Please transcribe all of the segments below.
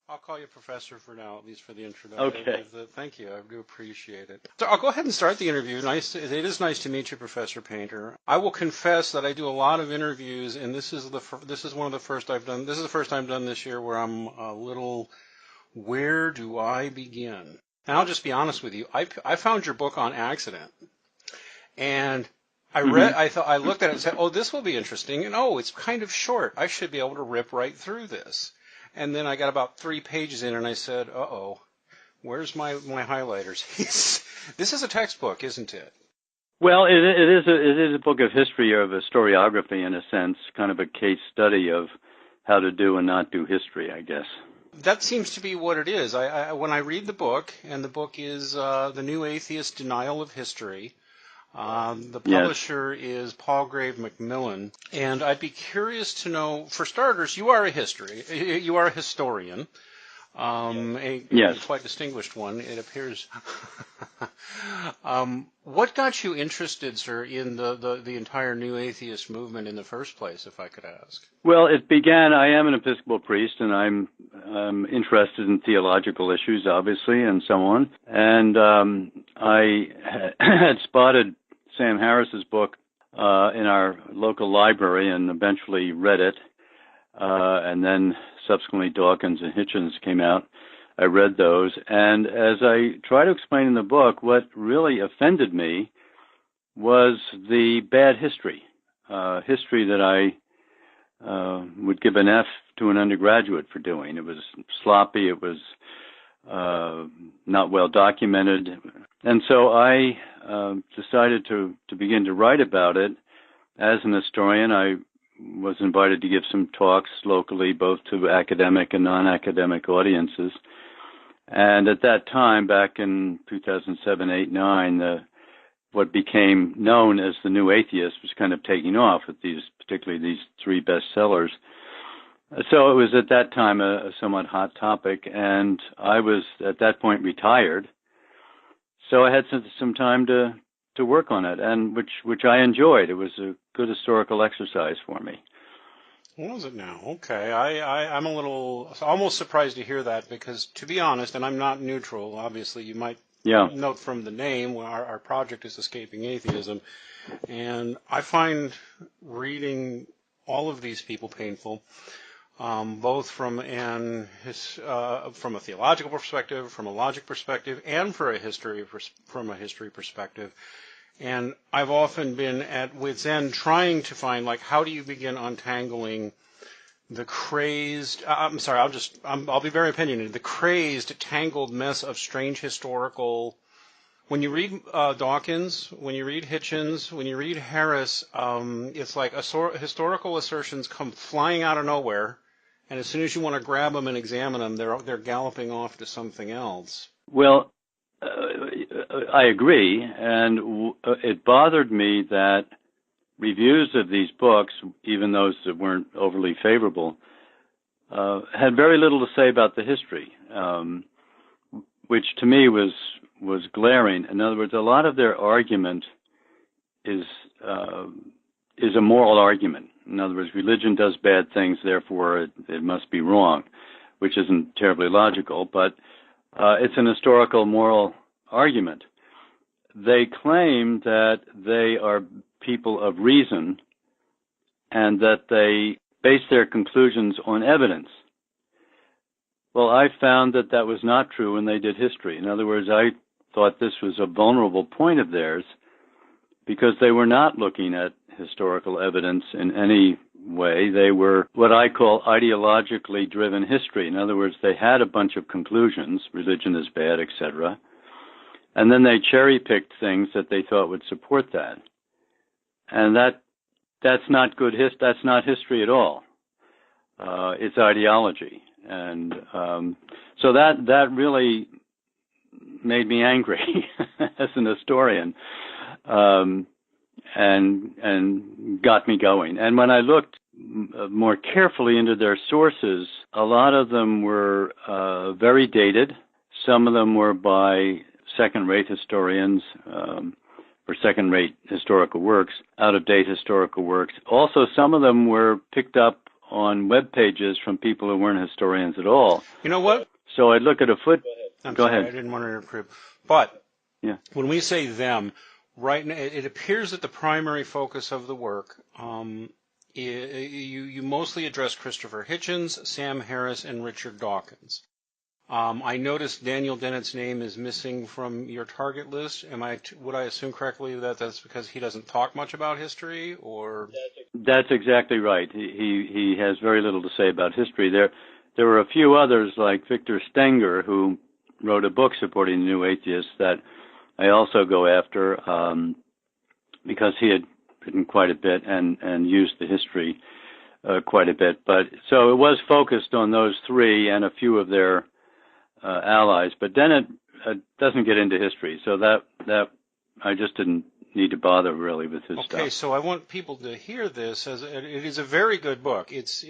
I'll call you Professor for now, at least for the introduction. Okay. Thank you. I do appreciate it. So I'll go ahead and start the interview. It is nice to meet you, Professor Painter. I will confess that I do a lot of interviews, and this is one of the first I've done. This is the first I've done this year where I'm a little, where do I begin? And I'll just be honest with you. I found your book on accident, and I looked at it and said, "Oh, this will be interesting," and it's kind of short. I should be able to rip right through this. And then I got about 3 pages in, and I said, where's my highlighters? This is a textbook, isn't it? Well, it is a book of history, or of historiography in a sense, kind of a case study of how to do and not do history, I guess. That seems to be what it is. When I read the book, and the book is The New Atheist Denial of History, the publisher is Palgrave Macmillan, and I'd be curious to know, for starters, you are a historian, a quite distinguished one, it appears. What got you interested, sir, in the entire New Atheist movement in the first place, if I could ask? Well, it began, I am an Episcopal priest, and I'm interested in theological issues, obviously, and so on. And I had spotted Sam Harris's book in our local library and eventually read it. And then subsequently Dawkins and Hitchens came out. I read those. And as I try to explain in the book, what really offended me was the bad history. History that I would give an F to an undergraduate for doing. It was sloppy. It was not well documented. And so I decided to begin to write about it. As an historian, I was invited to give some talks locally, both to academic and non-academic audiences. And at that time, back in 2007, 8, 9, what became known as the New Atheist was kind of taking off with particularly these 3 bestsellers. So it was at that time a somewhat hot topic, and I was at that point retired. So I had some time to work on it, and which I enjoyed. It was a good historical exercise for me. What was it now? Okay, I'm a little almost surprised to hear that, because to be honest, and I'm not neutral, obviously you might note from the name, our project is Escaping Atheism, and I find reading all of these people painful. Both from a theological perspective, from a logic perspective, and from a history perspective. And I've often been at wit's end trying to find, how do you begin untangling the crazed, I'll be very opinionated, the crazed, tangled mess of strange historical. When you read Dawkins, when you read Hitchens, when you read Harris, it's like historical assertions come flying out of nowhere. And as soon as you want to grab them and examine them, they're galloping off to something else. Well, I agree, and it bothered me that reviews of these books, even those that weren't overly favorable, had very little to say about the history, which to me was glaring. In other words, a lot of their argument is a moral argument. In other words, religion does bad things, therefore it must be wrong, which isn't terribly logical, but it's an historical moral argument. They claim that they are people of reason and that they base their conclusions on evidence. Well, I found that was not true when they did history. In other words, I thought this was a vulnerable point of theirs because they were not looking at historical evidence in any way. They were what I call ideologically driven history. In other words, they had a bunch of conclusions, religion is bad, etc., and then they cherry-picked things that they thought would support that. And that's not good. That's not history at all. It's ideology, and so that really made me angry as an historian. And got me going. And when I looked more carefully into their sources, a lot of them were very dated. Some of them were by second-rate historians or second-rate historical works, out-of-date historical works. Also, some of them were picked up on web pages from people who weren't historians at all. You know what? So I'd look at a foot. Go ahead. I didn't want to interrupt. But yeah. When we say them, right now, it appears that the primary focus of the work, you mostly address Christopher Hitchens, Sam Harris, and Richard Dawkins. I noticed Daniel Dennett's name is missing from your target list. Would I assume correctly that that's because he doesn't talk much about history, or? That's exactly right. He has very little to say about history. There were a few others like Victor Stenger, who wrote a book supporting the New Atheists that I also go after because he had written quite a bit and used the history quite a bit. But so it was focused on those three and a few of their allies. But Dennett doesn't get into history, so that I just didn't need to bother really with his stuff. Okay, so I want people to hear this as it is a very good book. It's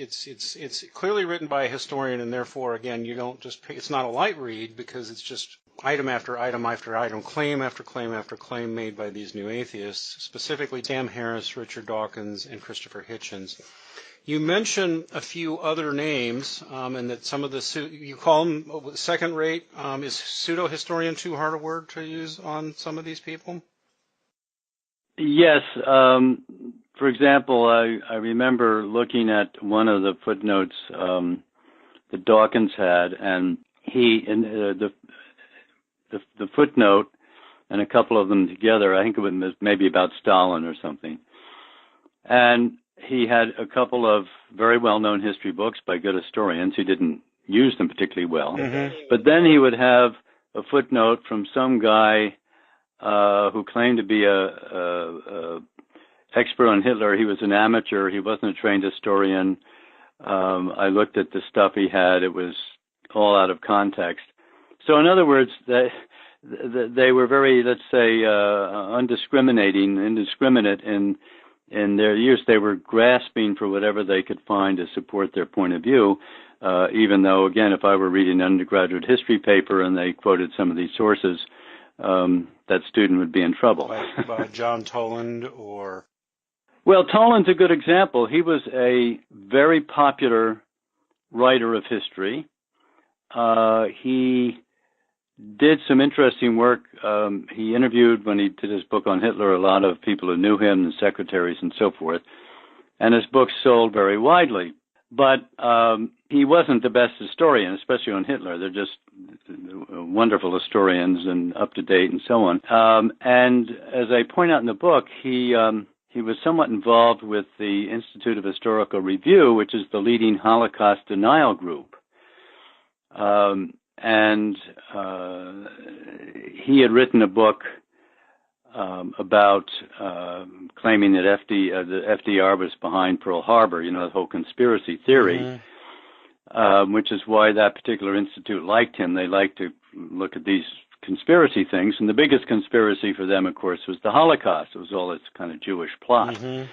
clearly written by a historian, and therefore, again, you don't just pick, it's not a light read because it's just item after item after item, claim after claim after claim made by these new atheists, specifically Sam Harris, Richard Dawkins, and Christopher Hitchens. You mention a few other names, and that some of the, you call them second rate. Is pseudo-historian too hard a word to use on some of these people? Yes. For example, I remember looking at one of the footnotes that Dawkins had, and the footnote and a couple of them together, I think it was maybe about Stalin or something. And he had a couple of very well-known history books by good historians who didn't use them particularly well. Mm-hmm. But then he would have a footnote from some guy who claimed to be a expert on Hitler. He was an amateur. He wasn't a trained historian. I looked at the stuff he had. It was all out of context. So in other words, they were very, let's say, indiscriminate in their use. They were grasping for whatever they could find to support their point of view, even though, again, if I were reading an undergraduate history paper and they quoted some of these sources, that student would be in trouble. By John Toland or? Well, Toland's a good example. He was a very popular writer of history. He did some interesting work. He interviewed, when he did his book on Hitler, a lot of people who knew him, the secretaries and so forth. And his books sold very widely. But he wasn't the best historian, especially on Hitler. They're just wonderful historians and up-to-date and so on. And as I point out in the book, he was somewhat involved with the Institute of Historical Review, which is the leading Holocaust denial group. And he had written a book about claiming that the FDR was behind Pearl Harbor, the whole conspiracy theory, mm-hmm. Which is why that particular institute liked him. They liked to look at these conspiracy things, and the biggest conspiracy for them, of course, was the Holocaust. It was all this kind of Jewish plot. Mm-hmm.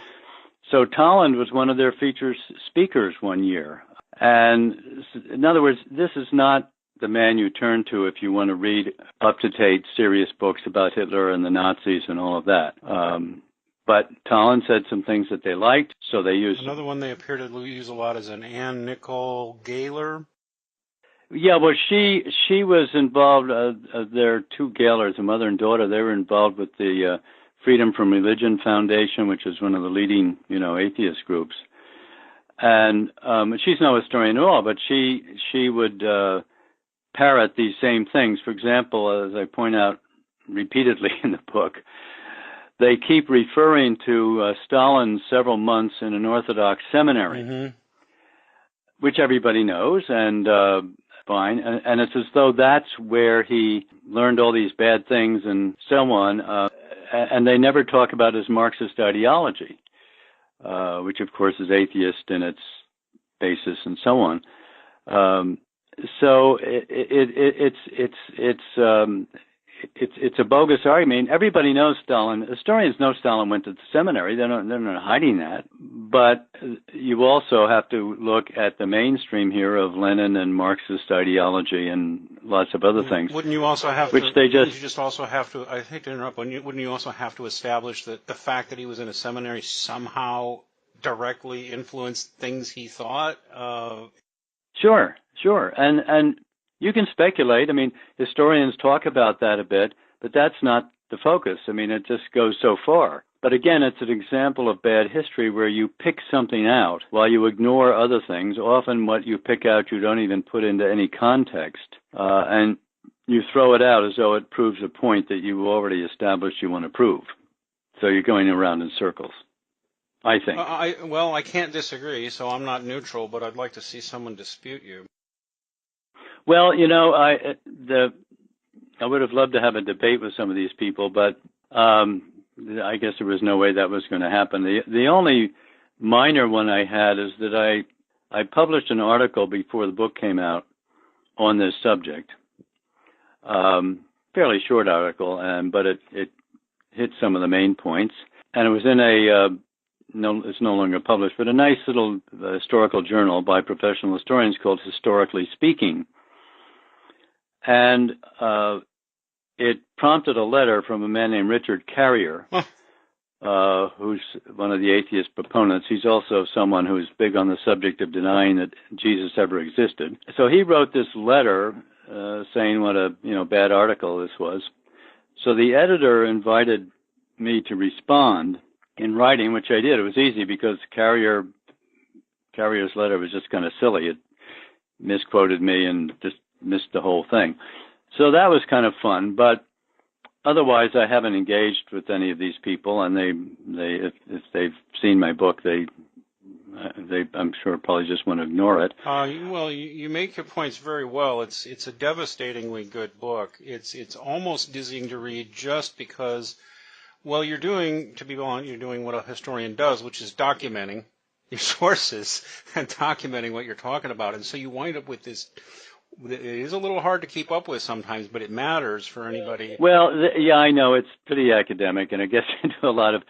So Toland was one of their featured speakers one year. And in other words, this is not the man you turn to if you want to read up-to-date, serious books about Hitler and the Nazis and all of that. But Toland said some things that they liked, so they used... Another one they appear to use a lot is an Anne Nicole Gaylor. Yeah, well, she was involved, there are two Gaylors, a mother and daughter. They were involved with the Freedom from Religion Foundation, which is one of the leading, atheist groups. And she's no historian at all, but she would parrot these same things. For example, as I point out repeatedly in the book, they keep referring to Stalin's several months in an Orthodox seminary, mm-hmm. which everybody knows, and fine. And it's as though that's where he learned all these bad things and so on. And they never talk about his Marxist ideology, which of course is atheist in its basis and so on. So it's a bogus argument. Everybody knows Stalin. Historians know Stalin went to the seminary. They're not hiding that. But you also have to look at the mainstream here of Lenin and Marxist ideology and lots of other things. Wouldn't you also have to? I hate to interrupt. Wouldn't you also have to establish that the fact that he was in a seminary somehow directly influenced things he thought? Sure. And you can speculate. I mean, historians talk about that a bit, but that's not the focus. I mean, it just goes so far. But again, it's an example of bad history where you pick something out while you ignore other things. Often what you pick out you don't even put into any context, and you throw it out as though it proves a point that you already established you want to prove. So you're going around in circles, I think. I can't disagree, so I'm not neutral, but I'd like to see someone dispute you. Well, I would have loved to have a debate with some of these people, but I guess there was no way that was going to happen. The only minor one I had is that I published an article before the book came out on this subject. Fairly short article, but it hit some of the main points. And it was in it's no longer published, but a nice little historical journal by professional historians called Historically Speaking. And it prompted a letter from a man named Richard Carrier, who's one of the atheist proponents. He's also someone who's big on the subject of denying that Jesus ever existed. So he wrote this letter saying what a bad article this was. So the editor invited me to respond in writing, which I did. It was easy because Carrier's letter was just kind of silly. It misquoted me and just missed the whole thing. So that was kind of fun, but otherwise I haven't engaged with any of these people, and if they've seen my book, they I'm sure probably just want to ignore it. Well, you make your points very well. It's a devastatingly good book. It's almost dizzying to read just because, well, you're doing what a historian does, which is documenting your sources and documenting what you're talking about, and so you wind up with this. It is a little hard to keep up with sometimes, but it matters for anybody. Well, yeah, I know it's pretty academic, and it gets into a lot of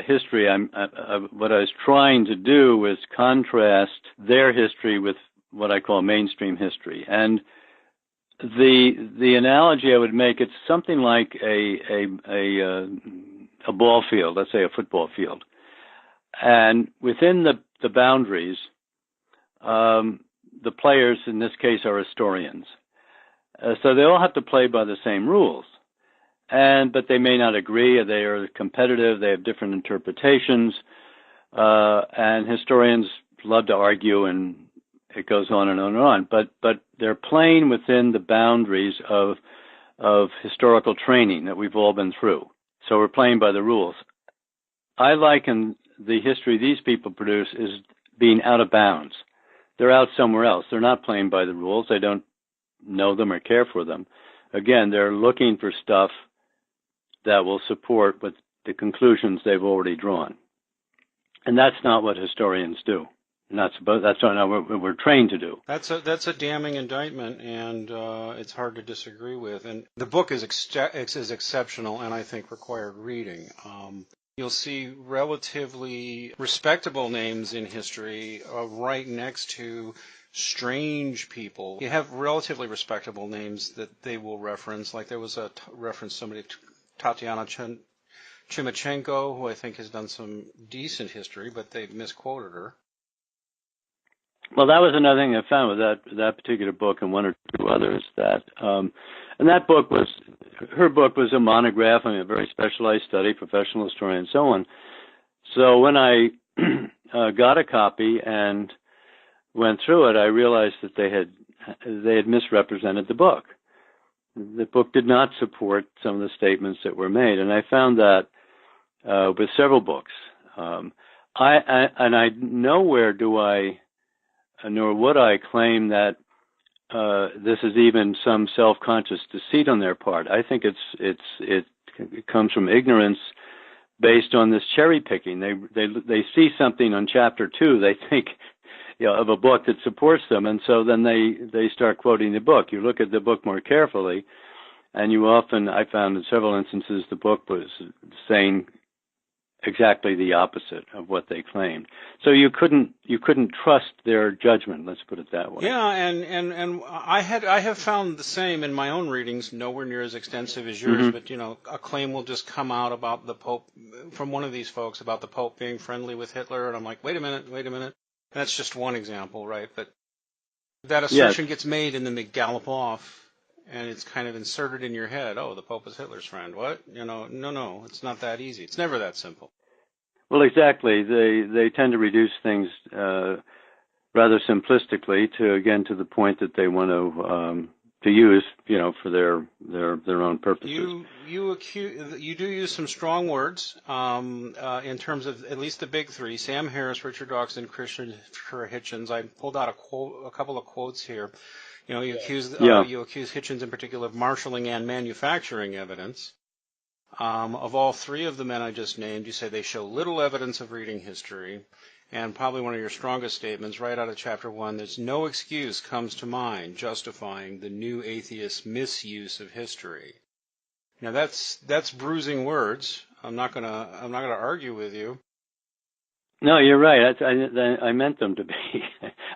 history. What I was trying to do was contrast their history with what I call mainstream history, and the analogy I would make, it's something like a ball field, let's say a football field, and within the boundaries. The players in this case are historians. So they all have to play by the same rules. But they may not agree, or they are competitive, they have different interpretations, and historians love to argue, and it goes on and on and on. But they're playing within the boundaries of historical training that we've all been through. So we're playing by the rules. I liken the history these people produce as being out of bounds. They're out somewhere else. They're not playing by the rules. They don't know them or care for them. Again, they're looking for stuff that will support what the conclusions they've already drawn. And that's not what historians do. That's not what we're trained to do. That's a damning indictment, and it's hard to disagree with. And the book is exceptional, and I think required reading. You'll see relatively respectable names in history right next to strange people. You have relatively respectable names that they will reference, like there was a reference somebody, Tatiana Chimichenko, who I think has done some decent history, but they misquoted her. Well, that was another thing I found with that particular book and one or two others. And that book her book was a monograph on a very specialized study, professional historian, and so on. So when I got a copy and went through it, I realized that they had misrepresented the book. The book did not support some of the statements that were made, and I found that with several books. Nowhere do I, nor would I claim that this is even some self-conscious deceit on their part. I think it comes from ignorance based on this cherry picking. They see something on chapter 2, they think of a book that supports them, and so then they start quoting the book. You look at the book more carefully, and I found in several instances the book was saying exactly the opposite of what they claimed. So you couldn't trust their judgment. Let's put it that way. Yeah, and I have found the same in my own readings, nowhere near as extensive as yours. Mm-hmm. But a claim will just come out about the Pope from one of these folks about the Pope being friendly with Hitler, and I'm like, wait a minute. That's just one example, right? But that assertion gets made, and then they gallop off. And it's kind of inserted in your head. Oh, the Pope is Hitler's friend. What? No, it's not that easy. It's never that simple. Well, exactly. They tend to reduce things rather simplistically to the point that they want to use, for their own purposes. You do use some strong words in terms of at least the big three: Sam Harris, Richard Dawkins, and Christopher Hitchens. I pulled out a couple of quotes here. You accuse Hitchens in particular of marshalling and manufacturing evidence. Of all three of the men I just named, you say they show little evidence of reading history. And probably one of your strongest statements right out of Chapter 1, there's no excuse comes to mind justifying the new atheist misuse of history. Now that's bruising words. I'm not gonna argue with you. No, you're right. I meant them to be.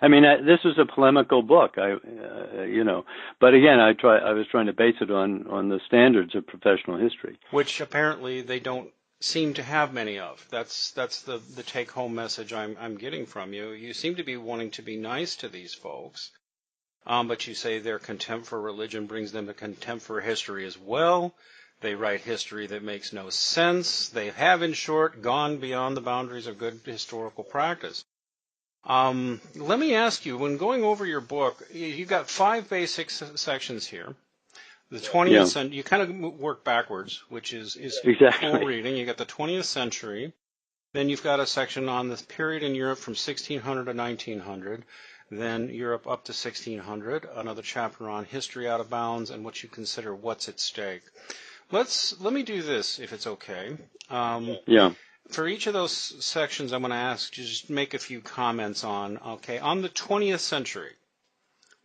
I mean, this was a polemical book. But again, I was trying to base it on the standards of professional history, which apparently they don't seem to have many of. That's the take-home message I'm getting from you. You seem to be wanting to be nice to these folks, but you say their contempt for religion brings them to contempt for history as well. They write history that makes no sense. They have, in short, gone beyond the boundaries of good historical practice. Let me ask you, when going over your book, you've got 5 basic sections here. The 20th century, you kind of work backwards, which is exactly cool reading. You got the 20th century. Then you've got a section on the period in Europe from 1600 to 1900. Then Europe up to 1600. Another chapter on history out of bounds and what you consider what's at stake. Let me do this, if it's okay. For each of those sections, I'm going to ask you to just make a few comments on the 20th century.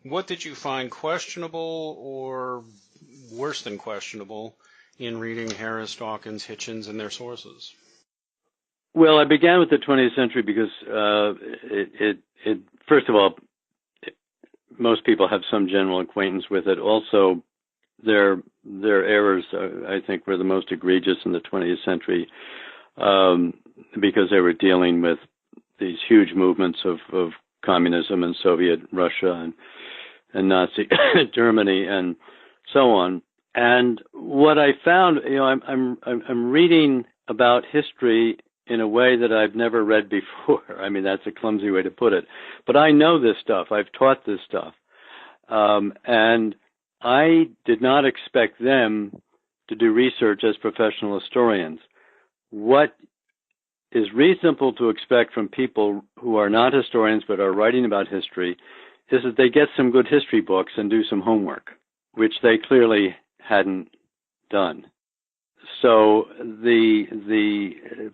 What did you find questionable or worse than questionable in reading Harris, Dawkins, Hitchens, and their sources? Well, I began with the 20th century because it first of all, most people have some general acquaintance with it. Also, their errors, I think, were the most egregious in the 20th century because they were dealing with these huge movements of communism and Soviet Russia and Nazi Germany and so on. And what I found, I'm reading about history in a way that I've never read before. I mean, that's a clumsy way to put it. But I know this stuff. I've taught this stuff. And I did not expect them to do research as professional historians. What is reasonable to expect from people who are not historians but are writing about history is that they get some good history books and do some homework, which they clearly hadn't done. So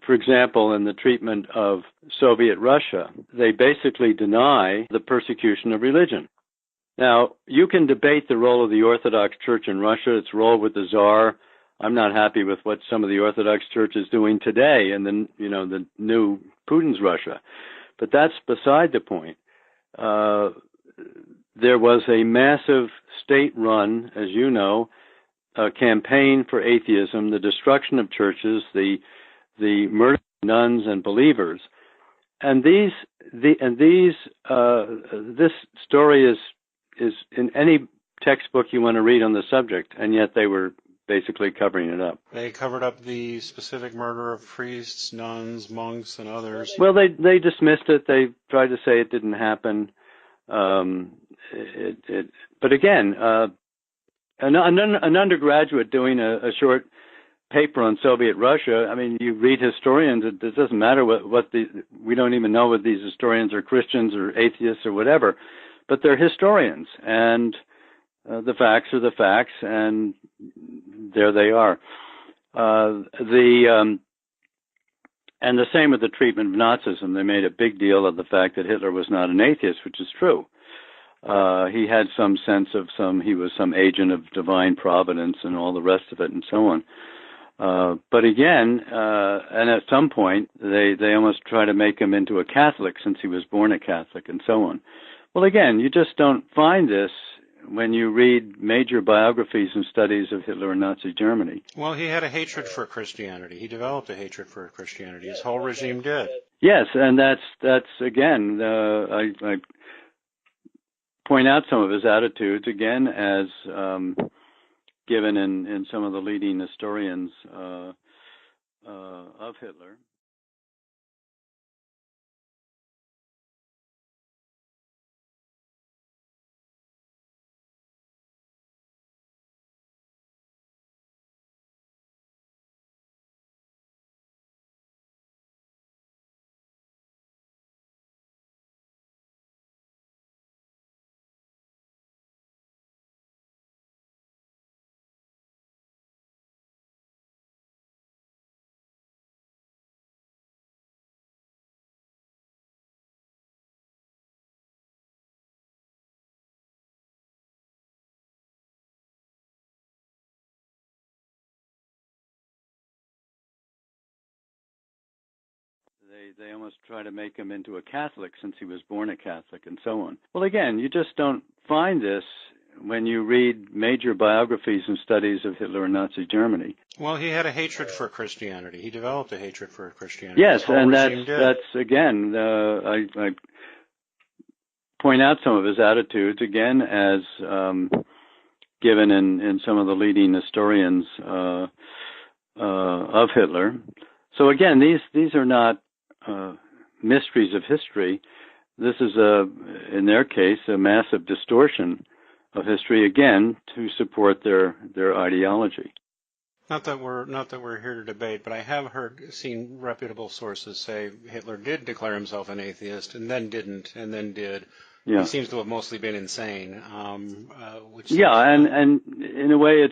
for example, in the treatment of Soviet Russia, they basically deny the persecution of religion. Now, you can debate the role of the Orthodox Church in Russia, its role with the Tsar. I'm not happy with what some of the Orthodox Church is doing today in the new Putin's Russia. But that's beside the point. There was a massive state-run, as you know, campaign for atheism, the destruction of churches, the murder of nuns and believers, and this story is in any textbook you want to read on the subject, and yet they were basically covering it up. They covered up the specific murder of priests, nuns, monks, and others. Well, they dismissed it. They tried to say it didn't happen. But again, an undergraduate doing a short paper on Soviet Russia, I mean, you read historians, it doesn't matter we don't even know whether these historians are Christians or atheists or whatever, but they're historians, and the facts are the facts, and there they are. And the same with the treatment of Nazism. They made a big deal of the fact that Hitler was not an atheist, which is true. He had some sense of he was some agent of divine providence and all the rest of it and so on. But again, and at some point, they almost try to make him into a Catholic since he was born a Catholic and so on. Well, again, you just don't find this when you read major biographies and studies of Hitler and Nazi Germany. Well, he had a hatred for Christianity. He developed a hatred for Christianity. His whole regime did. Yes, and that's again, I point out some of his attitudes, again, as given in some of the leading historians of Hitler. They almost try to make him into a Catholic since he was born a Catholic and so on. Well, again, you just don't find this when you read major biographies and studies of Hitler and Nazi Germany. Well, he had a hatred for Christianity. He developed a hatred for Christianity. Yes, and that's again, I point out some of his attitudes, again, as given in some of the leading historians of Hitler. So again, these are not mysteries of history. This is in their case, a massive distortion of history, again, to support their ideology. Not that we're here to debate, but I have seen reputable sources say Hitler did declare himself an atheist and then didn't, and then did. Yeah. He seems to have mostly been insane. And in a way,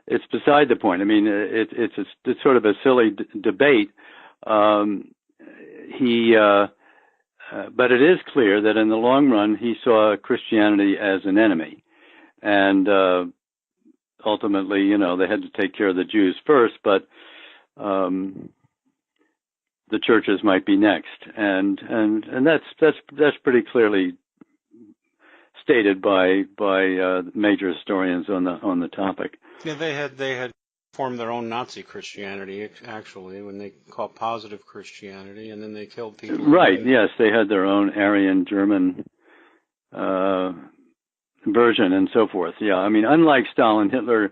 it's beside the point. I mean, it's sort of a silly debate. But it is clear that in the long run, he saw Christianity as an enemy, and ultimately, they had to take care of the Jews first, but the churches might be next, and that's pretty clearly stated by major historians on the topic. Yeah, they had formed their own Nazi Christianity, actually, when they called positive Christianity, and then they killed people. Right, yes, they had their own Aryan German version and so forth. Yeah, I mean, unlike Stalin, Hitler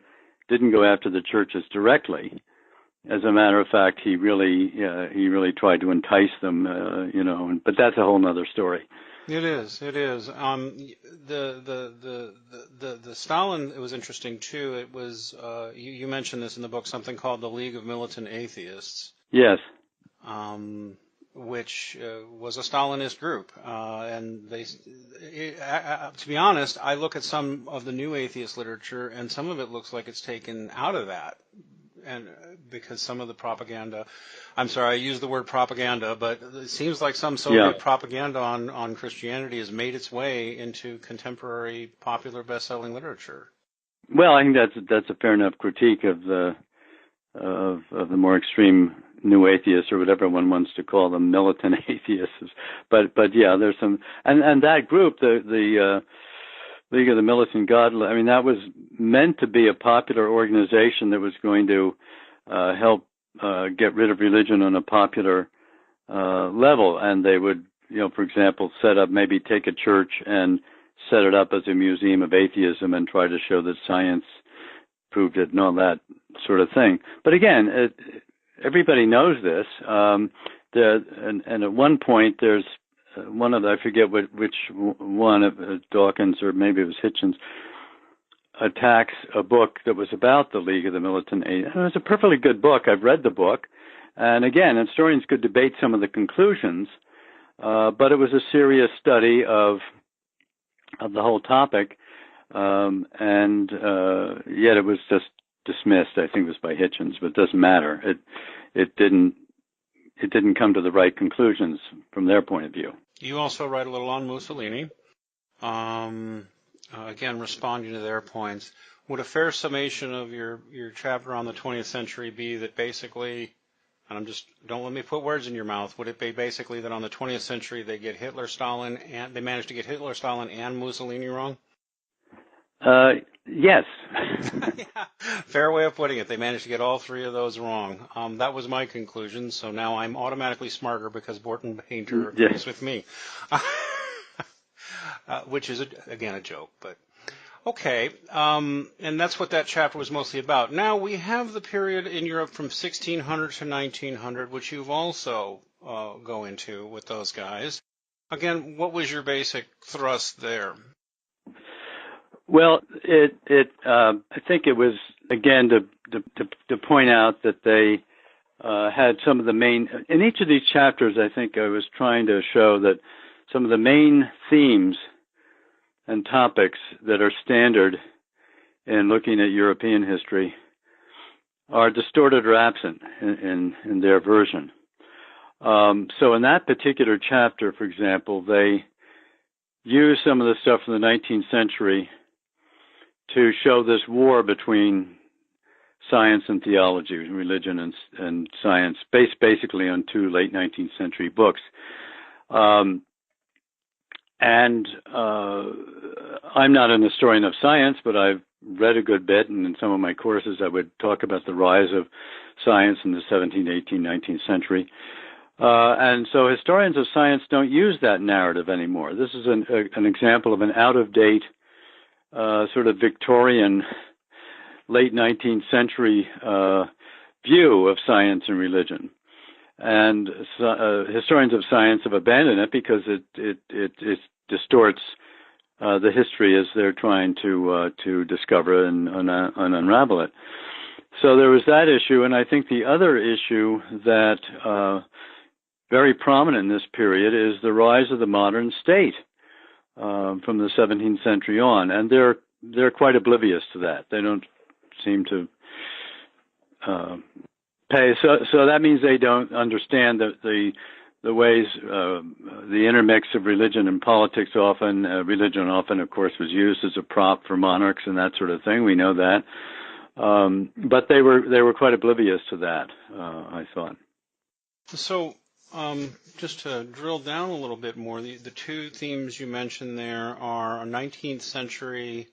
didn't go after the churches directly. As a matter of fact, he really tried to entice them, but that's a whole other story. It is. The Stalin, it was interesting too. It was you mentioned this in the book, something called the League of Militant Atheists. Yes. Which was a Stalinist group, and to be honest, I look at some of the new atheist literature, and some of it looks like it's taken out of that. And because some of the propaganda, I'm sorry, I use the word propaganda, but it seems like some Soviet propaganda on Christianity has made its way into contemporary popular best-selling literature. Well, I think that's a fair enough critique of the more extreme new atheists, or whatever one wants to call them, militant atheists. But yeah, there's some, and that group, the League of the Militant Godless, I mean, that was meant to be a popular organization that was going to help get rid of religion on a popular level. And they would, for example, maybe take a church and set it up as a museum of atheism and try to show that science proved it and all that sort of thing. But again, everybody knows this. And at one point, there's one of the, I forget which one of Dawkins, or maybe it was Hitchens, attacks a book that was about the League of the Militant Atheists. It was a perfectly good book. I've read the book. And again, historians could debate some of the conclusions, but it was a serious study of the whole topic, and yet it was just dismissed. I think it was by Hitchens, but it doesn't matter. It didn't come to the right conclusions from their point of view. You also write a little on Mussolini, again responding to their points. would a fair summation of your chapter on the 20th century be that basically, and don't let me put words in your mouth, would it be basically that on the 20th century they managed to get Hitler, Stalin, and Mussolini wrong? Yes. Yeah, fair way of putting it. They managed to get all three of those wrong. That was my conclusion, so now I'm automatically smarter because Borden Painter agrees with me. Which is, again, a joke, but okay. And that's what that chapter was mostly about. Now we have the period in Europe from 1600 to 1900, which you've also go into with those guys. Again, what was your basic thrust there? Well, I think it was, again, to point out that they had some of the main, in each of these chapters, I think I was trying to show that some of the main themes and topics that are standard in looking at European history are distorted or absent in their version. So in that particular chapter, for example, they use some of the stuff from the 19th century to show this war between science and theology, religion and science, based basically on two late 19th century books. And I'm not an historian of science, but I've read a good bit, and in some of my courses I would talk about the rise of science in the 17th, 18th, 19th century. And so historians of science don't use that narrative anymore. This is an example of an out-of-date sort of Victorian, late 19th century view of science and religion. And historians of science have abandoned it because it distorts the history as they're trying to discover and unravel it. So there was that issue, and I think the other issue that very prominent in this period is the rise of the modern state. From the 17th century on, and they're quite oblivious to that. They don't seem to pay. So that means they don't understand the ways the intermix of religion and politics. Often, religion often, of course, was used as a prop for monarchs and that sort of thing. We know that, but they were quite oblivious to that. I thought. So. Just to drill down a little bit more, the two themes you mentioned there are a 19th century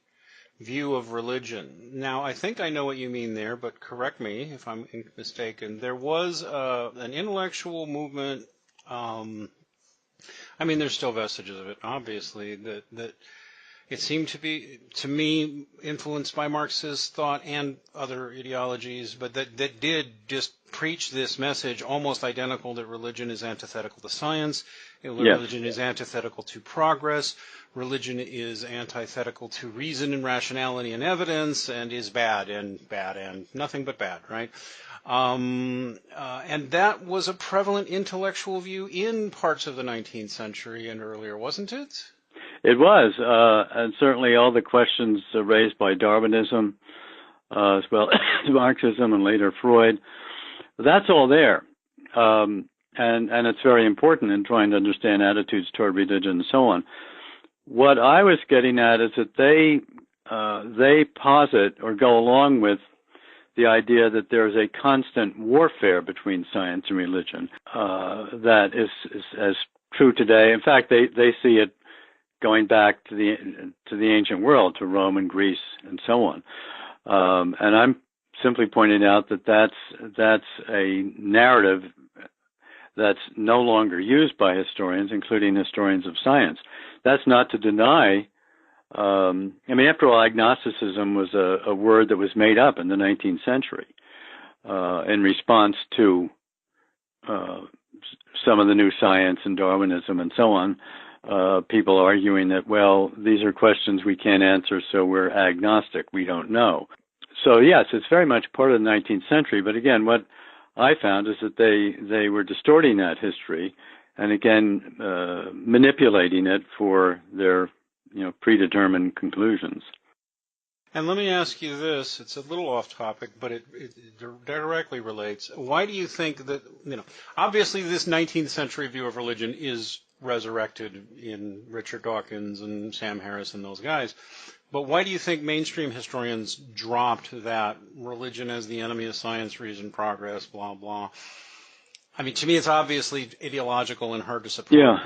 view of religion. Now, I think I know what you mean there, but correct me if I'm mistaken. There was an intellectual movement, there's still vestiges of it, obviously, that it seemed to be, to me, influenced by Marxist thought and other ideologies, but that did just preach this message almost identical that religion is antithetical to science, religion is antithetical to progress, religion is antithetical to reason and rationality and evidence, and is bad and nothing but bad, right? And that was a prevalent intellectual view in parts of the 19th century and earlier, wasn't it? It was, and certainly all the questions raised by Darwinism, as well as Marxism and later Freud, that's all there. And it's very important in trying to understand attitudes toward religion and so on. What I was getting at is that they posit or go along with the idea that there is a constant warfare between science and religion that is as true today. In fact, they see it going back to the ancient world, to Rome and Greece and so on. And I'm simply pointing out that that's a narrative that's no longer used by historians, including historians of science. That's not to deny. After all, agnosticism was a word that was made up in the 19th century in response to some of the new science and Darwinism and so on. People arguing that, well, these are questions we can't answer, so we're agnostic. We don't know. So, yes, it's very much part of the 19th century. But again, what I found is that they were distorting that history and, again, manipulating it for their predetermined conclusions. And let me ask you this. It's a little off topic, but it directly relates. Why do you think that, obviously this 19th century view of religion is resurrected in Richard Dawkins and Sam Harris and those guys. But why do you think mainstream historians dropped that religion as the enemy of science, reason, progress, blah, blah? I mean, to me, it's obviously ideological and hard to support. Yeah.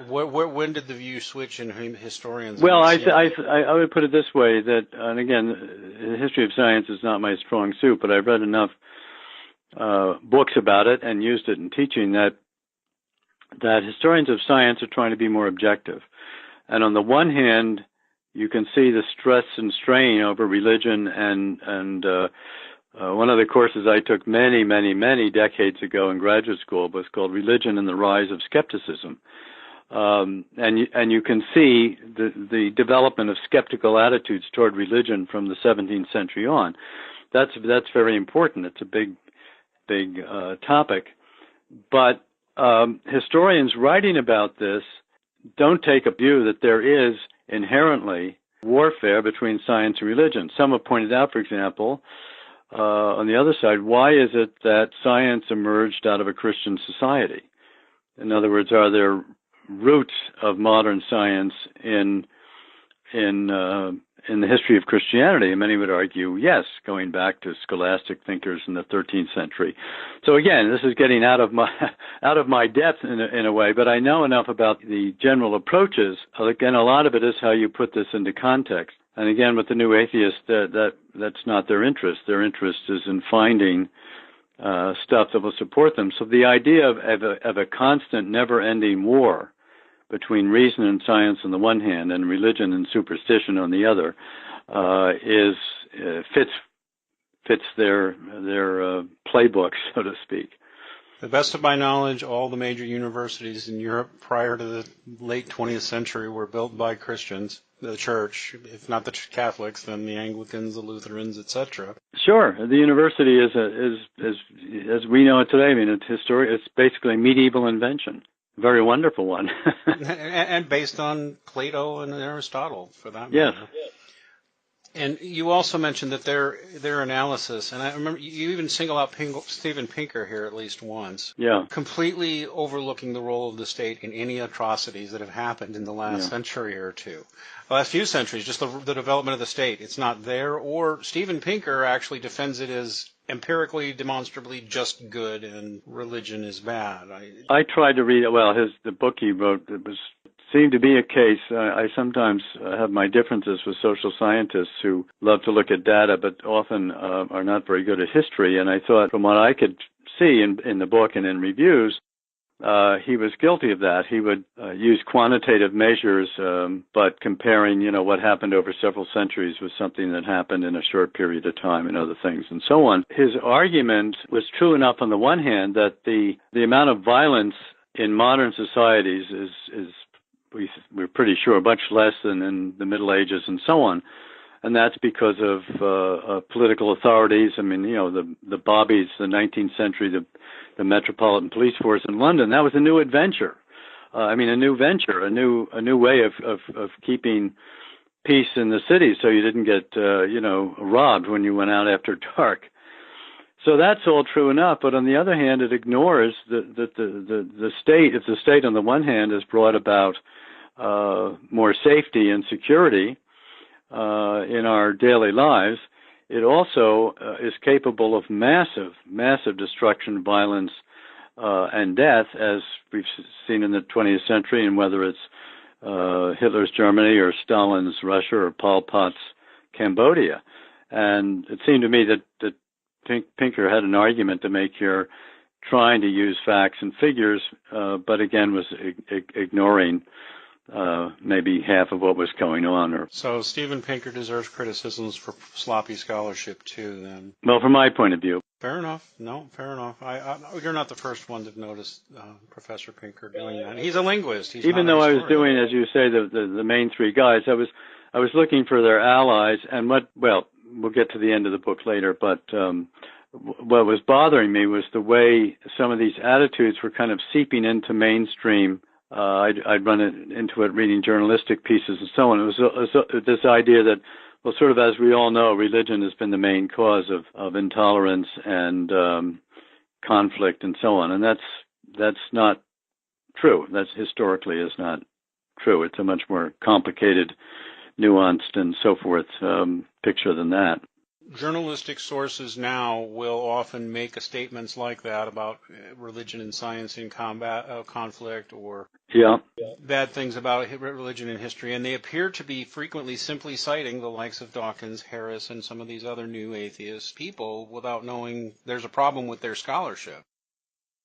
But when did the view switch in historians? Well, I would put it this way, that, and again, the history of science is not my strong suit, but I've read enough books about it and used it in teaching that historians of science are trying to be more objective. And on the one hand, you can see the stress and strain over religion, and one of the courses I took many, many, many decades ago in graduate school was called Religion and the Rise of Skepticism. And you can see the development of skeptical attitudes toward religion from the 17th century on. That's very important. It's a big topic. But historians writing about this don't take a view that there is inherently warfare between science and religion. Some have pointed out, for example, on the other side, why is it that science emerged out of a Christian society? In other words, are there roots of modern science in the history of Christianity? And many would argue, yes, going back to scholastic thinkers in the 13th century. So again, this is getting out of my depth in a way, but I know enough about the general approaches. Again, a lot of it is how you put this into context. And again, with the new atheists, that's not their interest. Their interest is in finding stuff that will support them. So the idea of a constant, never-ending war between reason and science on the one hand and religion and superstition on the other fits their playbook, so to speak. To the best of my knowledge, all the major universities in Europe prior to the late 20th century were built by Christians, the church. If not the Catholics, then the Anglicans, the Lutherans, etc. Sure. The university is as we know it today. I mean, it's basically a medieval invention. Very wonderful one. And based on Plato and Aristotle, for that matter. Yes. And you also mentioned that their analysis, and I remember you even single out Steven Pinker here at least once. Yeah. Completely overlooking the role of the state in any atrocities that have happened in the last century or two. The last few centuries, just the development of the state. It's not there, or Steven Pinker actually defends it as empirically, demonstrably just good, and religion is bad. I tried to read it. Well, the book he wrote, seemed to be a case. I sometimes have my differences with social scientists who love to look at data, but often are not very good at history. And I thought, from what I could see in the book and in reviews, he was guilty of that. He would use quantitative measures, but comparing, what happened over several centuries with something that happened in a short period of time and other things and so on. His argument was true enough on the one hand that the amount of violence in modern societies is we're pretty sure much less than in the Middle Ages and so on. And that's because of political authorities. I mean, the bobbies, the 19th century, the Metropolitan Police Force in London, that was a new adventure. A new venture, a new way of keeping peace in the city so you didn't get, robbed when you went out after dark. So that's all true enough, but on the other hand, it ignores the state. If the state on the one hand has brought about more safety and security in our daily lives, it also is capable of massive destruction, violence, and death, as we've seen in the 20th century, and whether it's Hitler's Germany or Stalin's Russia or Pol Pot's Cambodia. And it seemed to me that Pinker had an argument to make here, trying to use facts and figures, but again was ignoring maybe half of what was going on. So Steven Pinker deserves criticisms for sloppy scholarship too, then? Well, from my point of view. Fair enough. No, fair enough. You're not the first one to notice Professor Pinker doing that. He's a linguist. Even though I was doing, as you say, the main three guys, I was looking for their allies, and we'll get to the end of the book later, but what was bothering me was the way some of these attitudes were kind of seeping into mainstream. I'd run into it reading journalistic pieces and so on. It was this idea that, well, sort of as we all know, religion has been the main cause of intolerance and conflict and so on, and that's not true. That's historically is not true. It's a much more complicated, nuanced, and so forth picture than that. Journalistic sources now will often make statements like that about religion and science in conflict, or bad things about religion and history, and they appear to be frequently simply citing the likes of Dawkins, Harris, and some of these other new atheist people without knowing there's a problem with their scholarship.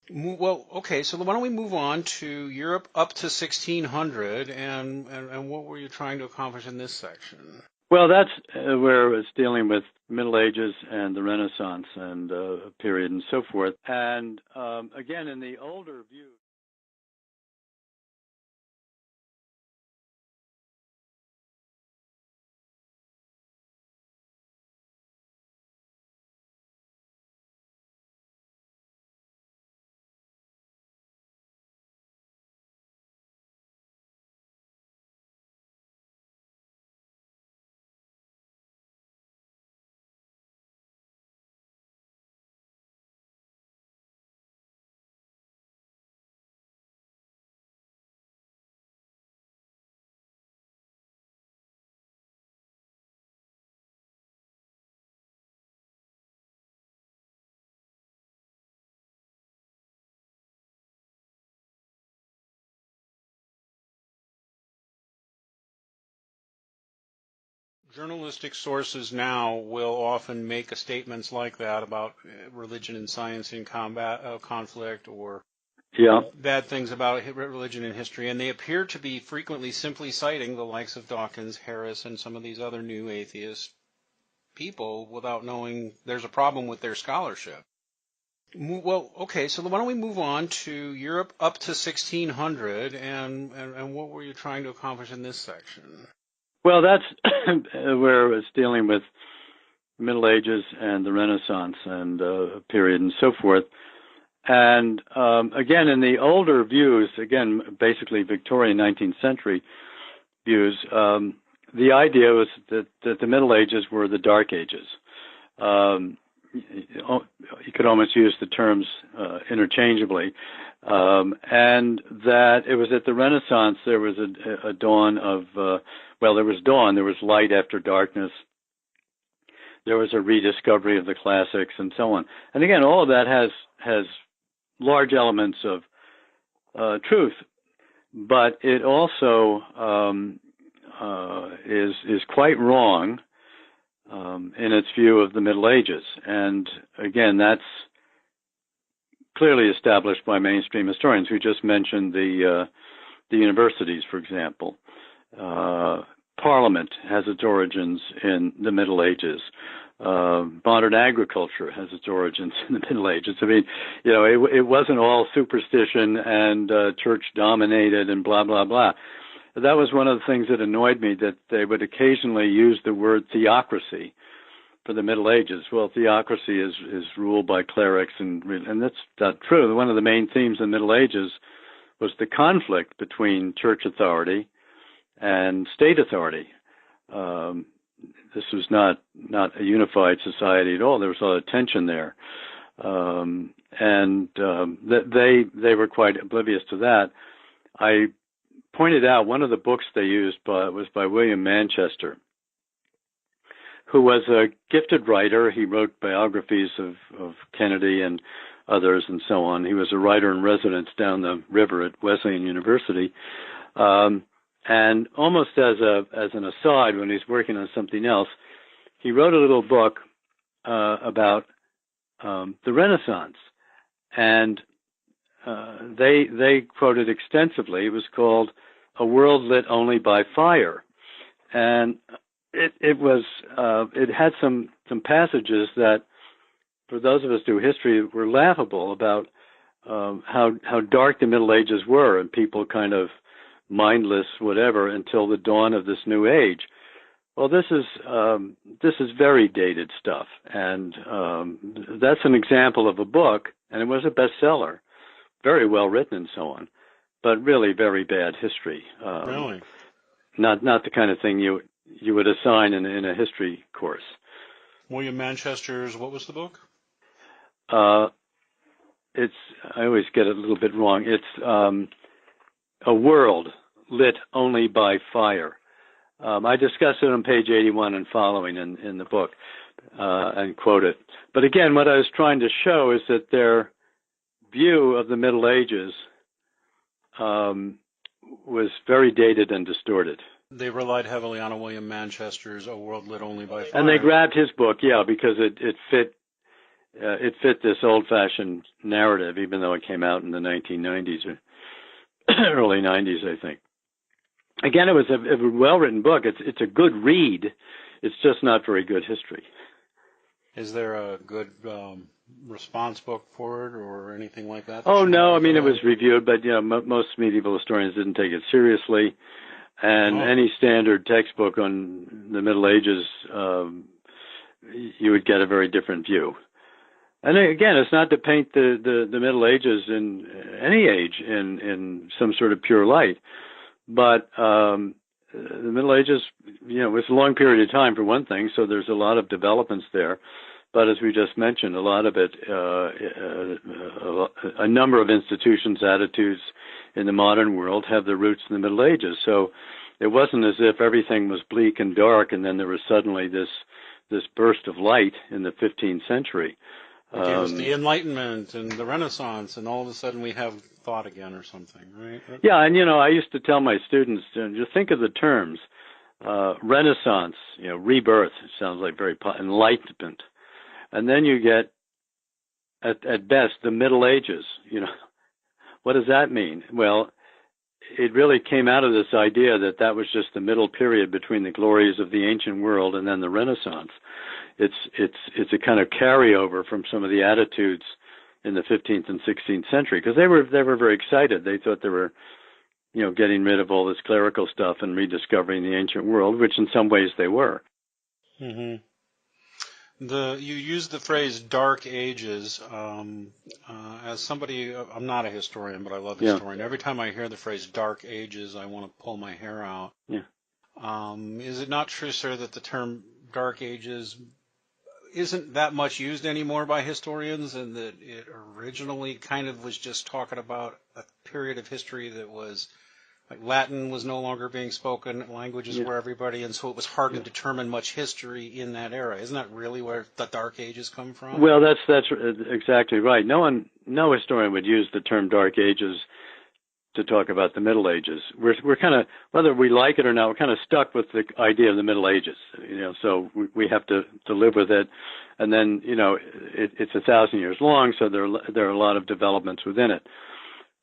Well, okay, so why don't we move on to Europe up to 1600, and what were you trying to accomplish in this section? Well, that's where it's dealing with Middle Ages and the Renaissance and period and so forth. And again, in the older view. Journalistic sources now will often make statements like that about religion and science in conflict, or bad things about religion and history, and they appear to be frequently simply citing the likes of Dawkins, Harris, and some of these other new atheist people without knowing there's a problem with their scholarship. Well, okay, so why don't we move on to Europe up to 1600, and what were you trying to accomplish in this section? Well, that's where it's dealing with Middle Ages and the Renaissance and period and so forth. And again, in the older views, again, basically Victorian 19th century views, the idea was that the Middle Ages were the Dark Ages. You could almost use the terms interchangeably. And that it was at the Renaissance there was a dawn of, there was dawn, there was light after darkness, there was a rediscovery of the classics and so on. And again, all of that has large elements of truth, but it also is quite wrong in its view of the Middle Ages. And again, that's clearly established by mainstream historians. We just mentioned the universities, for example. Parliament has its origins in the Middle Ages. Modern agriculture has its origins in the Middle Ages. I mean, it wasn't all superstition and church dominated and blah, blah, blah. That was one of the things that annoyed me, that they would occasionally use the word theocracy for the Middle Ages. Well, theocracy is ruled by clerics, and that's not true. One of the main themes in the Middle Ages was the conflict between church authority and state authority. This was not a unified society at all. There was a lot of tension there. And they were quite oblivious to that. I pointed out one of the books they used was by William Manchester, who was a gifted writer. He wrote biographies of Kennedy and others and so on. He was a writer in residence down the river at Wesleyan University. And almost as an aside, when he's working on something else, he wrote a little book about the Renaissance. And they quoted extensively. It was called A World Lit Only by Fire. And it had some passages that, for those of us who do history, were laughable about how dark the Middle Ages were, and people kind of mindless, whatever, until the dawn of this new age. Well, this is very dated stuff, and that's an example of a book, and it was a bestseller, very well written and so on, but really very bad history. Really? Not the kind of thing you would assign in a history course. William Manchester's, what was the book? I always get it a little bit wrong. It's a world lit only by fire. I discuss it on page 81 and following in the book, and quote it. But again, what I was trying to show is that their view of the Middle Ages was very dated and distorted. They relied heavily on a William Manchester's "A World Lit Only by Fire," and they grabbed his book, because it fit this old-fashioned narrative, even though it came out in the 1990s or early 90s, I think. Again, it was a well-written book. It's a good read. It's just not very good history. Is there a good response book for it or anything like that? Oh, no. I mean, it was reviewed, but most medieval historians didn't take it seriously. And any standard textbook on the Middle Ages, you would get a very different view. And again, it's not to paint the Middle Ages in any age in some sort of pure light, but the Middle Ages, it was a long period of time for one thing, so there's a lot of developments there. But as we just mentioned, a lot of it, a number of institutions, attitudes in the modern world have their roots in the Middle Ages. So it wasn't as if everything was bleak and dark, and then there was suddenly this burst of light in the 15th century. It was the Enlightenment and the Renaissance, and all of a sudden we have thought again or something, right? Yeah, and I used to tell my students, just think of the terms. Renaissance, rebirth, it sounds like very enlightenment. And then you get, at best, the Middle Ages. What does that mean? Well, it really came out of this idea that was just the middle period between the glories of the ancient world and then the Renaissance. It's a kind of carryover from some of the attitudes in the 15th and 16th century, because they were very excited. They thought they were, getting rid of all this clerical stuff and rediscovering the ancient world, which in some ways they were. Mm-hmm. You used the phrase "dark ages." As somebody, I'm not a historian, but I love historian. Every time I hear the phrase "dark ages," I want to pull my hair out. Yeah. Is it not true, sir, that the term "dark ages" isn't that much used anymore by historians, and that it originally kind of was just talking about a period of history that was like Latin was no longer being spoken, languages were everybody, and so it was hard to determine much history in that era. Isn't that really where the Dark Ages come from? Well, that's exactly right. No historian would use the term Dark Ages to talk about the Middle Ages. We're kind of, whether we like it or not, we're kind of stuck with the idea of the Middle Ages. So we have to live with it, and then it's 1,000 years long, so there are a lot of developments within it.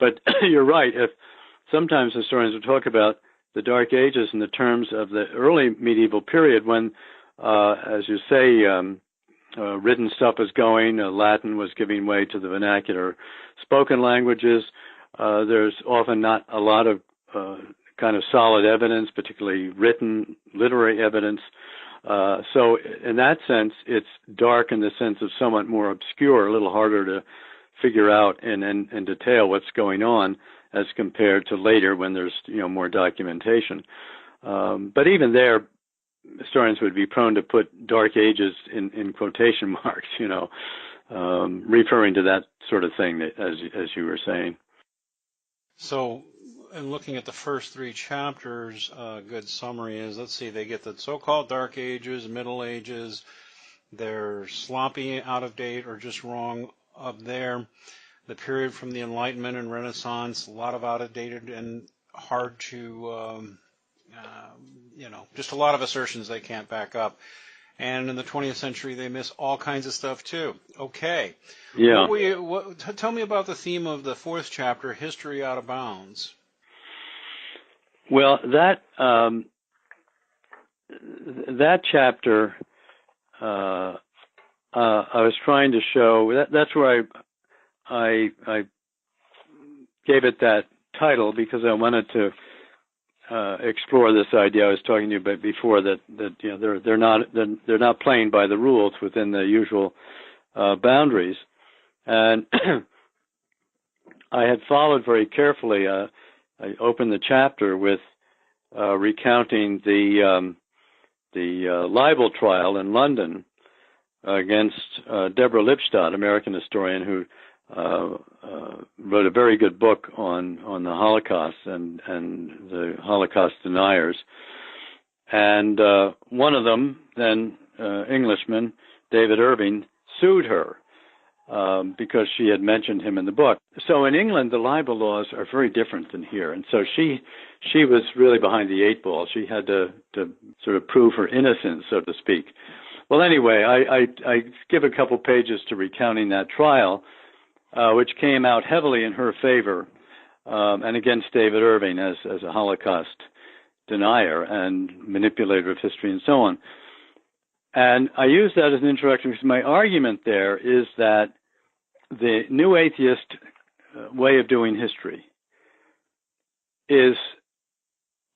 But you're right. If sometimes historians will talk about the Dark Ages in the terms of the early medieval period when, as you say, written stuff was going, Latin was giving way to the vernacular spoken languages. There's often not a lot of kind of solid evidence, particularly written literary evidence. So in that sense, it's dark in the sense of somewhat more obscure, a little harder to figure out in detail what's going on as compared to later when there's more documentation. But even there, historians would be prone to put Dark Ages in quotation marks, referring to that sort of thing as you were saying. So, in looking at the first three chapters, a good summary is, let's see, they get the so-called Dark Ages, Middle Ages, they're sloppy, out of date, or just wrong up there. The period from the Enlightenment and Renaissance, a lot of out-of-dated and hard to, just a lot of assertions they can't back up. And in the 20th century, they miss all kinds of stuff, too. Okay. Yeah. Tell me about the theme of the fourth chapter, History Out of Bounds. Well, that chapter, I was trying to show, that's where I gave it that title because I wanted to explore this idea I was talking to you about before, that they're not playing by the rules within the usual boundaries. And I had followed very carefully. I opened the chapter with recounting the libel trial in London against Deborah Lipstadt, American historian, who wrote a very good book on the Holocaust and the Holocaust deniers. And one of them, then Englishman, David Irving, sued her because she had mentioned him in the book. So in England, the libel laws are very different than here. And so she was really behind the eight ball. She had to sort of prove her innocence, so to speak. Well, anyway, I give a couple pages to recounting that trial, which came out heavily in her favor and against David Irving as a Holocaust denier and manipulator of history and so on. And I use that as an introduction because my argument there is that the new atheist way of doing history is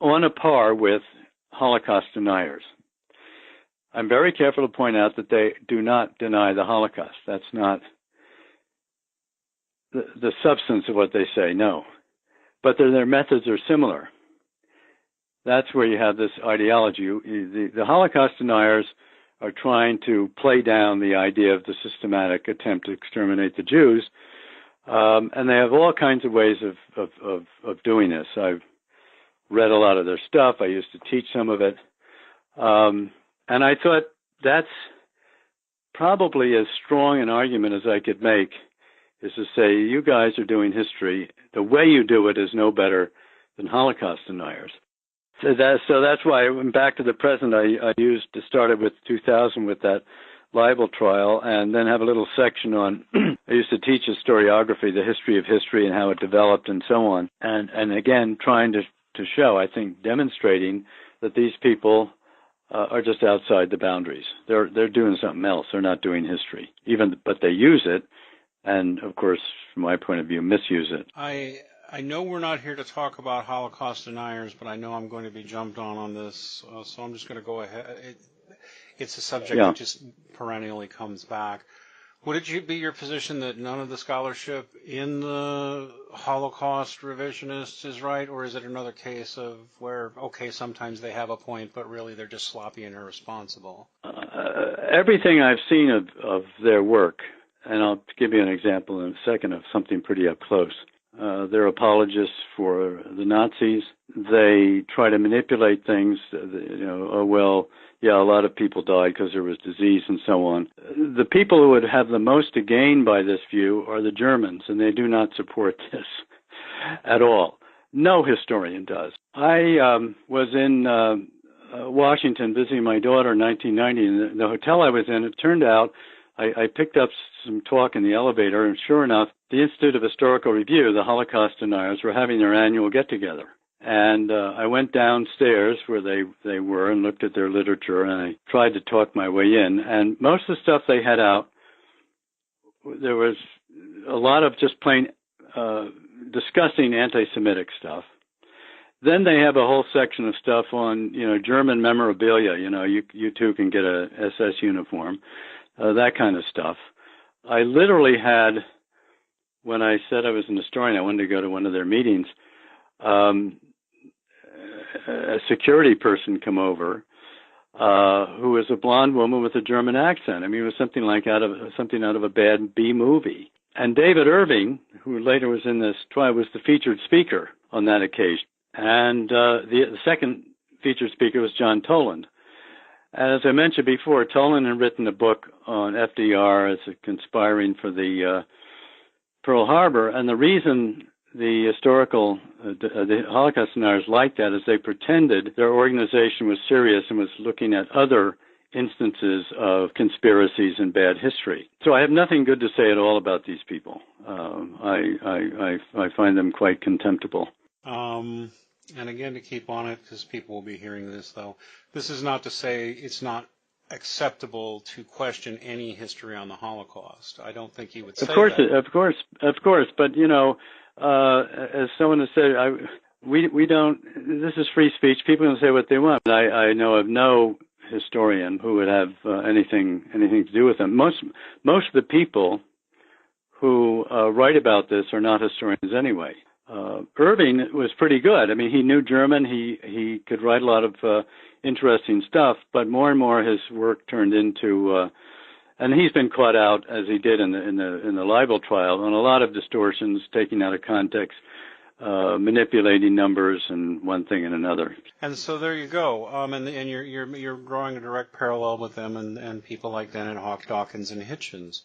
on a par with Holocaust deniers. I'm very careful to point out that they do not deny the Holocaust. That's not the substance of what they say, no. But their methods are similar. That's where you have this ideology. The Holocaust deniers are trying to play down the idea of the systematic attempt to exterminate the Jews, and they have all kinds of ways of doing this. I've read a lot of their stuff. I used to teach some of it, and I thought that's probably as strong an argument as I could make, is to say, you guys are doing history. The way you do it is no better than Holocaust deniers. So that's why, back to the present, I started with 2000 with that libel trial, and then have a little section on, I used to teach historiography, the history of history and how it developed and so on. And again, trying to show, I think, demonstrating that these people are just outside the boundaries. They're doing something else. They're not doing history, but they use it, and of course, from my point of view, misuse it. I know we're not here to talk about Holocaust deniers, but I know I'm going to be jumped on this, so I'm just going to go ahead. It's a subject that just perennially comes back. Would it be your position that none of the scholarship in the Holocaust revisionists is right, or is it another case of where, okay, sometimes they have a point, but really they're just sloppy and irresponsible? Everything I've seen of their work, and I'll give you an example in a second of something pretty up close. They're apologists for the Nazis. They try to manipulate things, a lot of people died because there was disease and so on. The people who would have the most to gain by this view are the Germans, and they do not support this at all. No historian does. I was in Washington visiting my daughter in 1990, and the hotel I was in, it turned out, I picked up some talk in the elevator, and sure enough, the Institute of Historical Review, the Holocaust deniers, were having their annual get-together. And I went downstairs where they were and looked at their literature, and I tried to talk my way in. And most of the stuff they had out, there was a lot of just plain disgusting anti-Semitic stuff. Then they have a whole section of stuff on, German memorabilia. You too can get a SS uniform, that kind of stuff. I literally had, when I said I was an historian, I wanted to go to one of their meetings, a security person come over who was a blonde woman with a German accent. I mean, it was something out of a bad B movie. And David Irving, who later was in this trial, was the featured speaker on that occasion. And the second featured speaker was John Toland. As I mentioned before, Toland had written a book on FDR as a conspiring for the Pearl Harbor, and the reason the Holocaust deniers liked that is they pretended their organization was serious and was looking at other instances of conspiracies and bad history. So I have nothing good to say at all about these people. I find them quite contemptible. And again, to keep on it, because people will be hearing this, though, this is not to say it's not acceptable to question any history on the Holocaust. I don't think he would say that. Of course. But, as someone has said, we don't, this is free speech. People can say what they want. I know of no historian who would have anything to do with them. Most of the people who write about this are not historians anyway. Irving was pretty good. I mean, he knew German. He could write a lot of interesting stuff, but more and more his work turned into And he's been caught out, as he did in the libel trial, on a lot of distortions, taking out of context, manipulating numbers and one thing and another. And so there you go. And you're drawing a direct parallel with them and people like Dennis Hawk, Dawkins, and Hitchens.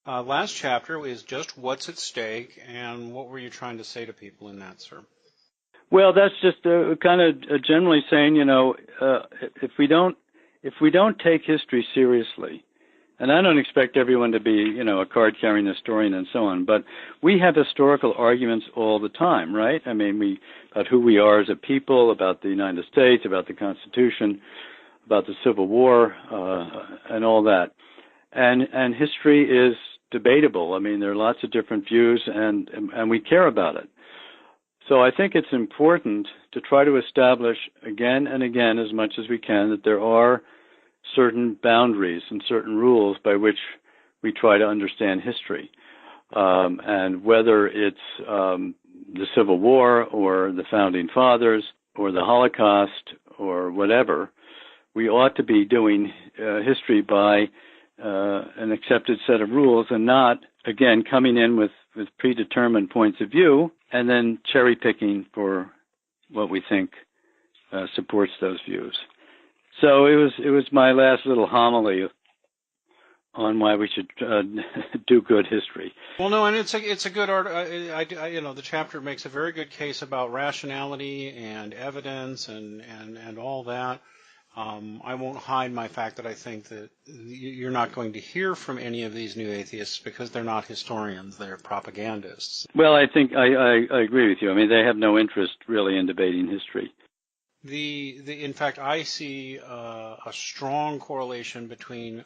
Last chapter is just what's at stake, and what were you trying to say to people in that, sir? Well, that's just kind of generally saying, if we don't take history seriously, and I don't expect everyone to be, a card-carrying historian and so on, but we have historical arguments all the time, right? I mean, about who we are as a people, about the United States, about the Constitution, about the Civil War, and all that. And history is debatable. I mean, there are lots of different views, and we care about it. So I think it's important to try to establish again and again, as much as we can, that there are certain boundaries and certain rules by which we try to understand history. And whether it's the Civil War or the Founding Fathers or the Holocaust or whatever, we ought to be doing history by an accepted set of rules and not, again, coming in with predetermined points of view and then cherry-picking for what we think supports those views. So it was my last little homily on why we should do good history. Well, no, and it's a good art. The chapter makes a very good case about rationality and evidence and all that. I won't hide my fact that I think that you're not going to hear from any of these new atheists because they're not historians; they're propagandists. Well, I think I agree with you. I mean, they have no interest really in debating history. In fact, I see a strong correlation between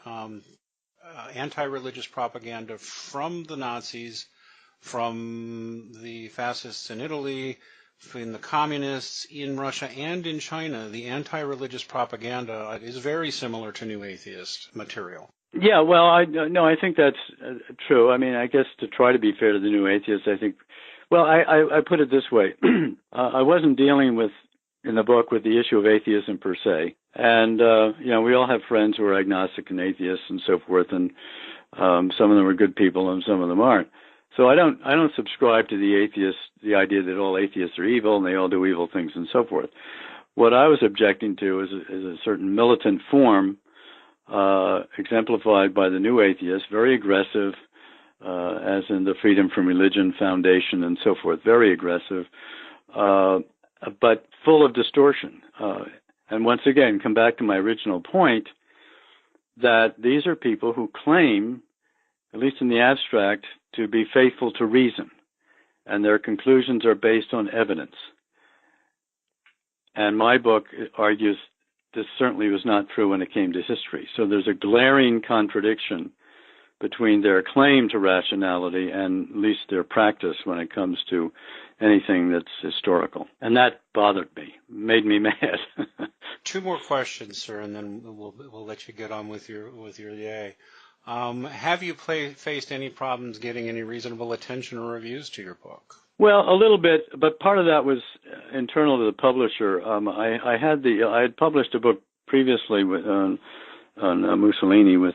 anti-religious propaganda from the Nazis, from the fascists in Italy, from the communists in Russia and in China. The anti-religious propaganda is very similar to New Atheist material. Yeah, well, I think that's true. I mean, I guess to try to be fair to the New Atheists, I think, well, I put it this way. I wasn't dealing with, in the book, with the issue of atheism per se. And, we all have friends who are agnostic and atheists and so forth, and some of them are good people and some of them aren't. So I don't subscribe to the idea that all atheists are evil and they all do evil things and so forth. What I was objecting to is a certain militant form, exemplified by the New Atheists, very aggressive, as in the Freedom from Religion Foundation and so forth, very aggressive, but full of distortion. And once again, come back to my original point, that these are people who claim, at least in the abstract, to be faithful to reason, and their conclusions are based on evidence. And my book argues this certainly was not true when it came to history. So there's a glaring contradiction between their claim to rationality and at least their practice when it comes to anything that's historical. And that bothered me, made me mad. Two more questions, sir, and then we'll let you get on with your day. Have you faced any problems getting any reasonable attention or reviews to your book? Well, a little bit, but part of that was internal to the publisher. I had published a book previously on Mussolini with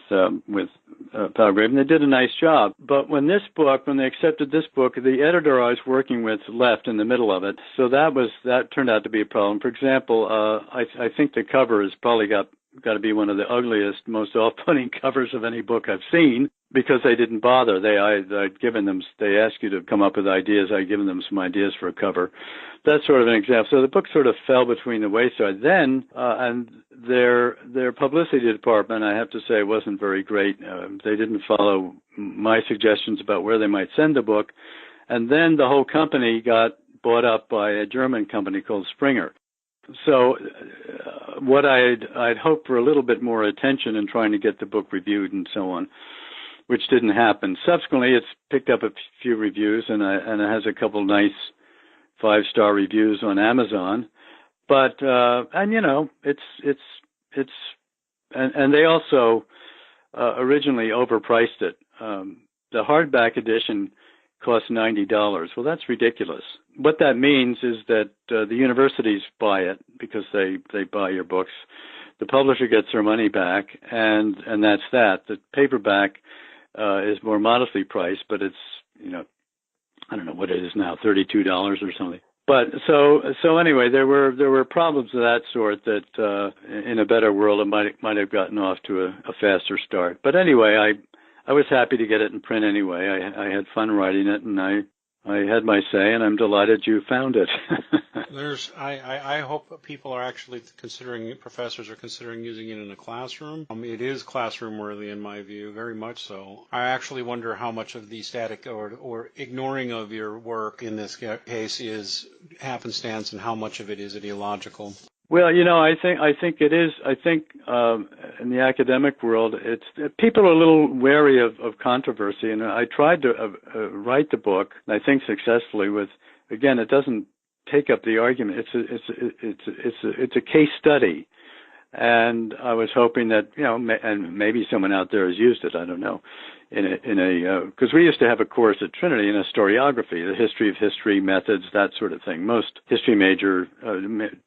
Palgrave, and they did a nice job. But when they accepted this book, the editor I was working with left in the middle of it, so that turned out to be a problem. For example, I think the cover has probably got to be one of the ugliest, most off-putting covers of any book I've seen, because they didn't bother. I'd given them, they asked you to come up with ideas. I'd given them some ideas for a cover. That's sort of an example. So the book sort of fell between the wayside. Then, and their publicity department, I have to say, wasn't very great. They didn't follow my suggestions about where they might send the book. And then the whole company got bought up by a German company called Springer. So what I'd hoped for a little bit more attention in trying to get the book reviewed and so on, which didn't happen. Subsequently, it's picked up a few reviews, and it has a couple nice 5-star reviews on Amazon. But it's and they also originally overpriced it. The hardback edition costs $90. Well, that's ridiculous. What that means is that the universities buy it because they buy your books. the publisher gets their money back, and that's that. The paperback is more modestly priced, but it's, I don't know what it is now, $32 or something. But so anyway, there were problems of that sort that in a better world it might have gotten off to a faster start. But anyway, I was happy to get it in print anyway. I had fun writing it, and I had my say, and I'm delighted you found it. I hope people are actually professors are considering using it in a classroom. It is classroom worthy in my view, very much so. I actually wonder how much of the static or ignoring of your work in this case is happenstance and how much of it is ideological. Well, I think it is. I think in the academic world, people are a little wary of controversy, and I tried to write the book, I think successfully. Again, it doesn't take up the argument. It's a case study, and I was hoping that and maybe someone out there has used it. I don't know. Because we used to have a course at Trinity in historiography, the history of history, methods, that sort of thing. Most history major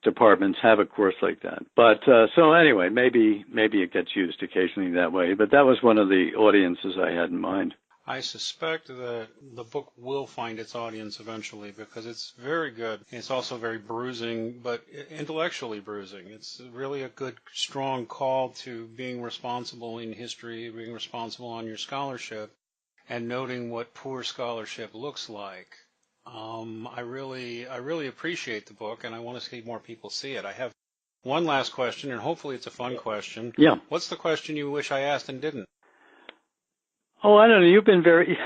departments have a course like that. But so anyway, maybe it gets used occasionally that way. But that was one of the audiences I had in mind. I suspect that the book will find its audience eventually because it's very good. It's also very bruising, but intellectually bruising. It's really a good, strong call to being responsible in history, being responsible on your scholarship, and noting what poor scholarship looks like. I really appreciate the book, and I want to see more people see it. I have one last question, and hopefully it's a fun question. Yeah. What's the question you wish I asked and didn't? Oh, I don't know. You've been very,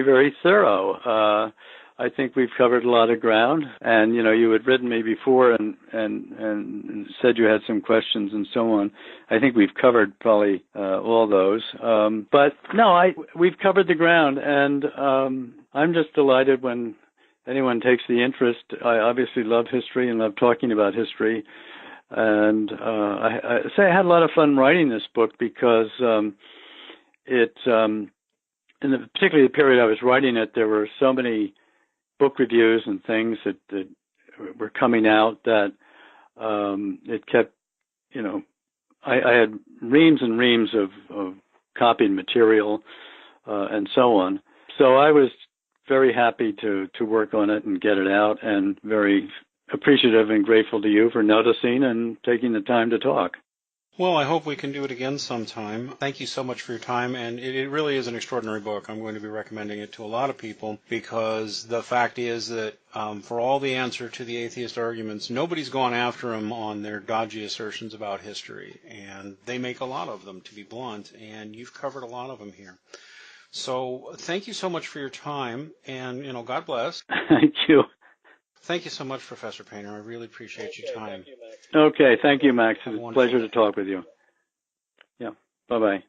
very thorough. I think we've covered a lot of ground, and you had written me before and said you had some questions and so on. I think we've covered probably all those. But no, we've covered the ground, and I'm just delighted when anyone takes the interest. I obviously love history and love talking about history, and I had a lot of fun writing this book because. Particularly the period I was writing it, there were so many book reviews and things that were coming out that it kept, I had reams and reams of copied material and so on. So I was very happy to work on it and get it out, and very appreciative and grateful to you for noticing and taking the time to talk. Well, I hope we can do it again sometime. Thank you so much for your time, and it really is an extraordinary book. I'm going to be recommending it to a lot of people because the fact is that for all the answer to the atheist arguments, nobody's gone after them on their dodgy assertions about history, and they make a lot of them, to be blunt, and you've covered a lot of them here. So thank you so much for your time, and, God bless. Thank you. Thank you so much, Professor Painter. I really appreciate your time. Okay, thank you, Max. It's a pleasure to talk with you. Yeah, bye-bye.